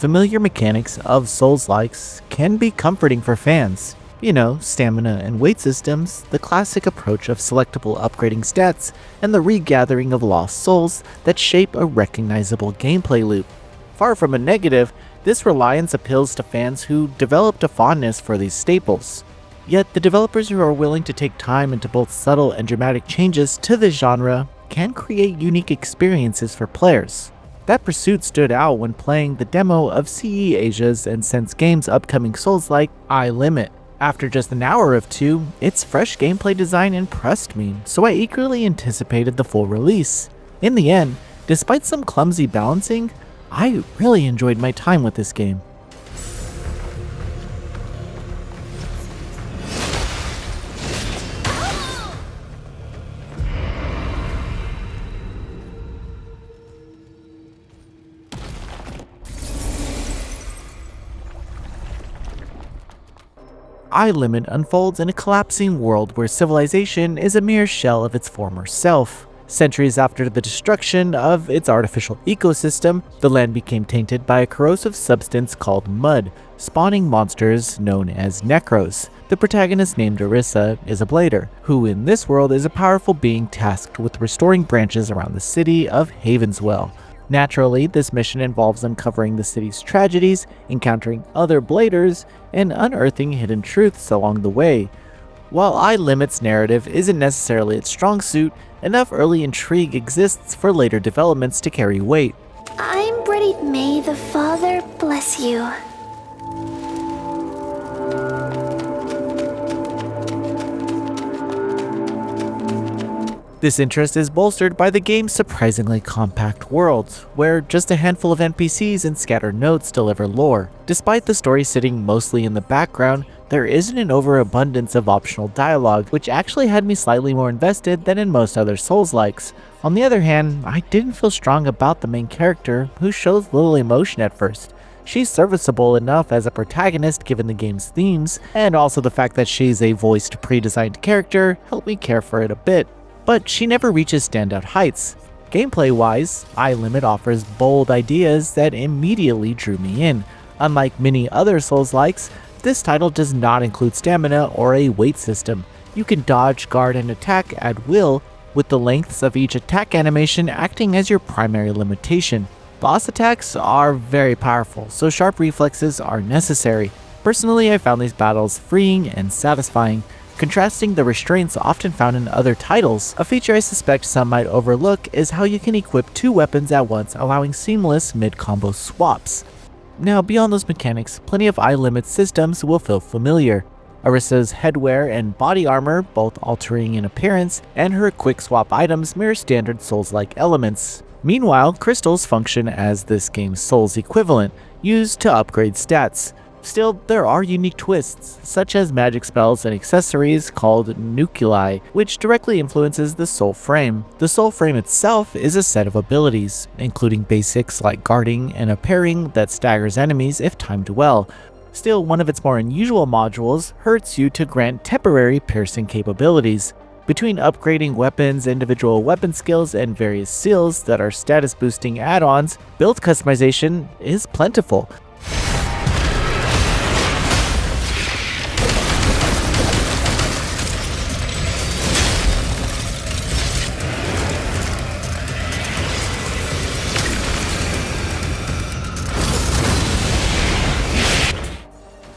familiar mechanics of Soulslikes can be comforting for fans. You know, stamina and weight systems, the classic approach of selectable upgrading stats, and the regathering of lost souls that shape a recognizable gameplay loop. Far from a negative, this reliance appeals to fans who developed a fondness for these staples. Yet the developers who are willing to take time into both subtle and dramatic changes to the genre can create unique experiences for players. That pursuit stood out when playing the demo of CE Asia's and Sense Games' upcoming Souls-like Limit. After just an hour or two, its fresh gameplay design impressed me, so I eagerly anticipated the full release. In the end, despite some clumsy balancing, I really enjoyed my time with this game. Limit unfolds in a collapsing world where civilization is a mere shell of its former self. Centuries after the destruction of its artificial ecosystem, the land became tainted by a corrosive substance called mud, spawning monsters known as Necros. The protagonist, named Orisa, is a blader, who in this world is a powerful being tasked with restoring branches around the city of Havenswell. Naturally, this mission involves uncovering the city's tragedies, encountering other bladers, and unearthing hidden truths along the way. While Limit's narrative isn't necessarily its strong suit, enough early intrigue exists for later developments to carry weight. I'm ready. May the Father bless you. This interest is bolstered by the game's surprisingly compact world, where just a handful of NPCs and scattered notes deliver lore. Despite the story sitting mostly in the background, there isn't an overabundance of optional dialogue, which actually had me slightly more invested than in most other Souls-likes. On the other hand, I didn't feel strong about the main character, who shows little emotion at first. She's serviceable enough as a protagonist given the game's themes, and also the fact that she's a voiced pre-designed character helped me care for it a bit. But she never reaches standout heights. Gameplay-wise, Limit offers bold ideas that immediately drew me in. Unlike many other Souls-likes, this title does not include stamina or a weight system. You can dodge, guard, and attack at will, with the lengths of each attack animation acting as your primary limitation. Boss attacks are very powerful, so sharp reflexes are necessary. Personally, I found these battles freeing and satisfying, contrasting the restraints often found in other titles. A feature I suspect some might overlook is how you can equip two weapons at once, allowing seamless mid-combo swaps. Now, beyond those mechanics, plenty of Limit's systems will feel familiar. Orisa's headwear and body armor, both altering in appearance, and her quick swap items mirror standard Souls-like elements. Meanwhile, crystals function as this game's Souls equivalent, used to upgrade stats. Still, there are unique twists, such as magic spells and accessories called nuclei, which directly influences the soul frame. The soul frame itself is a set of abilities, including basics like guarding and a parrying that staggers enemies if timed well. Still, one of its more unusual modules hurts you to grant temporary piercing capabilities. Between upgrading weapons, individual weapon skills, and various seals that are status boosting add-ons, build customization is plentiful.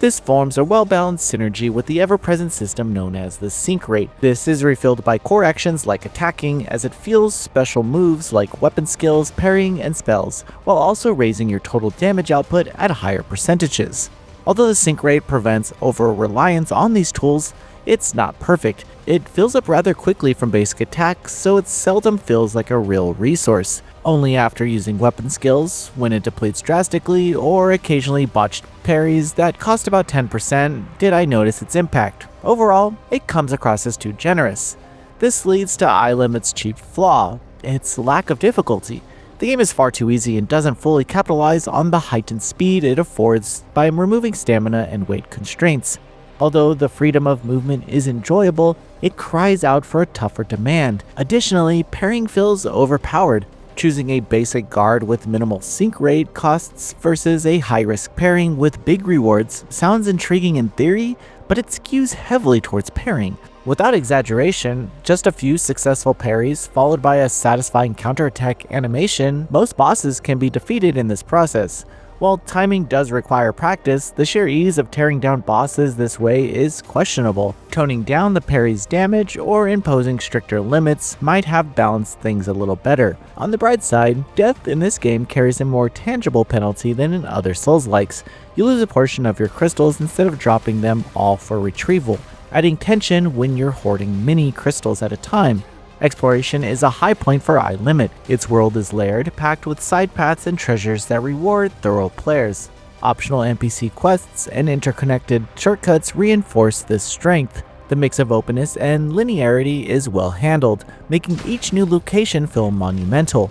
This forms a well-balanced synergy with the ever-present system known as the sync rate. This is refilled by core actions like attacking, as it fuels special moves like weapon skills, parrying, and spells, while also raising your total damage output at higher percentages. Although the sync rate prevents over-reliance on these tools, it's not perfect. It fills up rather quickly from basic attacks, so it seldom feels like a real resource. Only after using weapon skills, when it depletes drastically, or occasionally botched parries that cost about 10%, did I notice its impact. Overall, it comes across as too generous. This leads to Limit's chief flaw, its lack of difficulty. The game is far too easy and doesn't fully capitalize on the heightened speed it affords by removing stamina and weight constraints. Although the freedom of movement is enjoyable, it cries out for a tougher demand. Additionally, parrying feels overpowered. Choosing a basic guard with minimal sync rate costs versus a high-risk pairing with big rewards sounds intriguing in theory, but it skews heavily towards pairing. Without exaggeration, just a few successful parries followed by a satisfying counterattack animation, most bosses can be defeated in this process. While timing does require practice, the sheer ease of tearing down bosses this way is questionable. Toning down the parry's damage or imposing stricter limits might have balanced things a little better. On the bright side, death in this game carries a more tangible penalty than in other Souls-likes. You lose a portion of your crystals instead of dropping them all for retrieval, adding tension when you're hoarding many crystals at a time. Exploration is a high point for iLimit. Its world is layered, packed with side paths and treasures that reward thorough players. Optional NPC quests and interconnected shortcuts reinforce this strength. The mix of openness and linearity is well handled, making each new location feel monumental.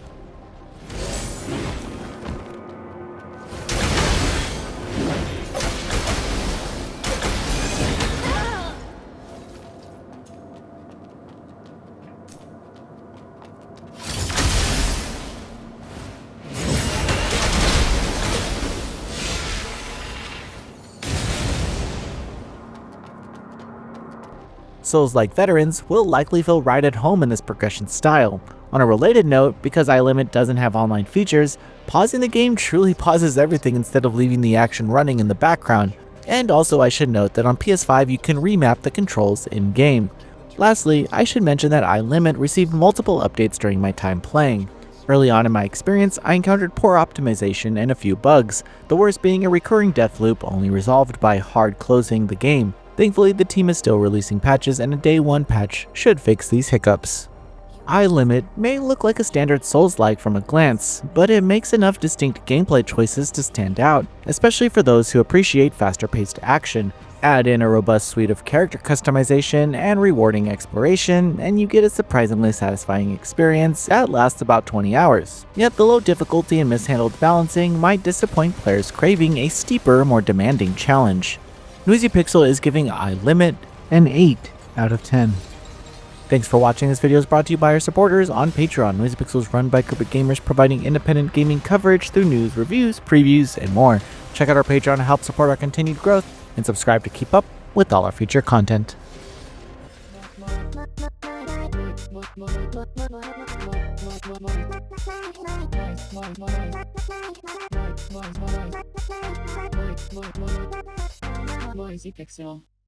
Souls-like veterans will likely feel right at home in this progression style. On a related note, because iLimit doesn't have online features, pausing the game truly pauses everything instead of leaving the action running in the background. And also I should note that on PS5 you can remap the controls in-game. Lastly, I should mention that iLimit received multiple updates during my time playing. Early on in my experience, I encountered poor optimization and a few bugs, the worst being a recurring death loop only resolved by hard closing the game. Thankfully, the team is still releasing patches and a day 1 patch should fix these hiccups. iLimit may look like a standard Souls-like from a glance, but it makes enough distinct gameplay choices to stand out, especially for those who appreciate faster-paced action. Add in a robust suite of character customization and rewarding exploration, and you get a surprisingly satisfying experience that lasts about 20 hours. Yet the low difficulty and mishandled balancing might disappoint players craving a steeper, more demanding challenge. Noisy Pixel is giving iLimit an 8 out of 10. Thanks for watching. This video is brought to you by our supporters on Patreon. Noisy Pixel is run by group of gamers providing independent gaming coverage through news, reviews, previews, and more. Check out our Patreon to help support our continued growth, and subscribe to keep up with all our future content. Noisy Pixel.